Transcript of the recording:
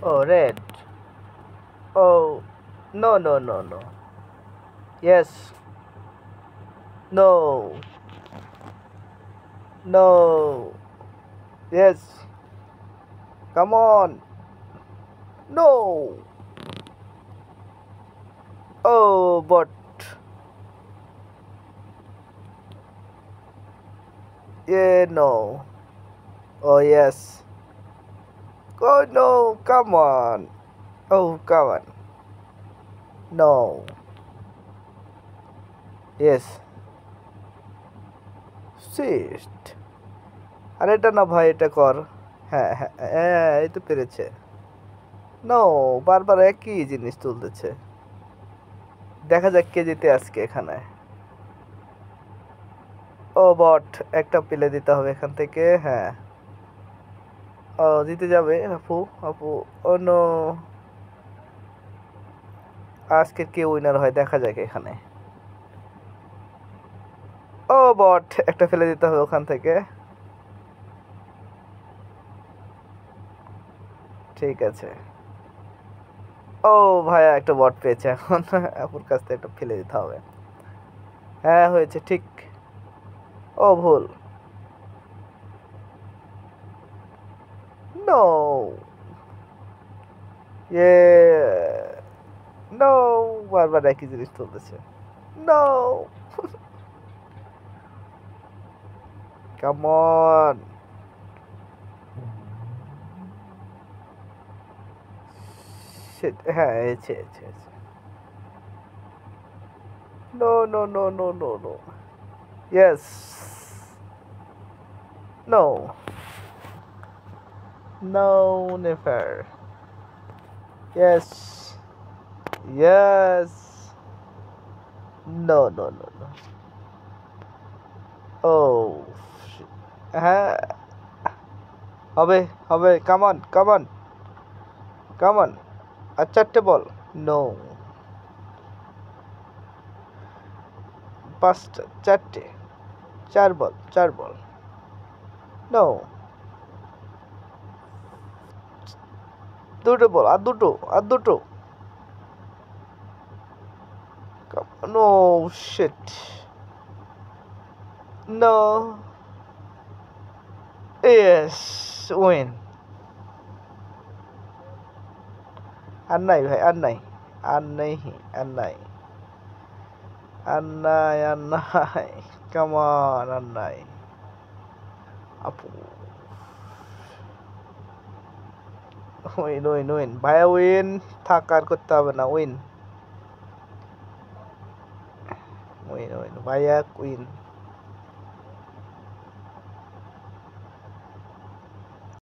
Oh, red. Oh, no, no, no, no. Yes. No. No. Yes. Come on. No. Oh, but. Yeah, no. Oh, yes. Oh, no. Come on. Oh, come on. No. Yes. Shift. আরে এটা না ভাই, এটা কর। হ্যাঁ হ্যাঁ হ্যাঁ, এই তো পেরেছে। নো, বারবার একই জিনিস তুলতেছে। দেখা যাক কে জিতে আজকে এখানে। ও বট, একটা পেলে দিতে হবে এখান থেকে। হ্যাঁ। ও জিতে যাবে আপু। আপু। ও নো। আজকে কে উইনার হয় দেখা যাক এখানে। ও বট, একটা ফেলে দিতে হবে ওখান থেকে। ঠিক আছে। ও ভাইয়া একটা বট পেয়েছে এখন। আপুর কাছ থেকে একটা ফেলে দিতে হবে। হ্যাঁ হয়েছে ঠিক। ও ভুল। নো। ইয়ে। নো। বারবার একই জিনিস তুলতেছে। নো। Come on. হ্যাঁ আছে। No no no no no no. Yes. No. No. Never. Yes. Yes. No no no no. ও। হ্যাঁ। হবে। হবে। কামান কামান কামান। আর চারটে বল। নো। পাঁচটা, চারটে, চার বল। নো। দুটো বল, আর দুটো, আর দুটো। No. Shit. No. Yes. Win. আর নাই ভাই, আর নাই। আর নেই। আর নাই। আর নাই। আর নাই। কামান, আর নাই। আপু। উইন উইন উইন ভাইয়া, উইন। থাক, আর করতে হবে না। উইন উইন উইন ভাইয়া, উইন।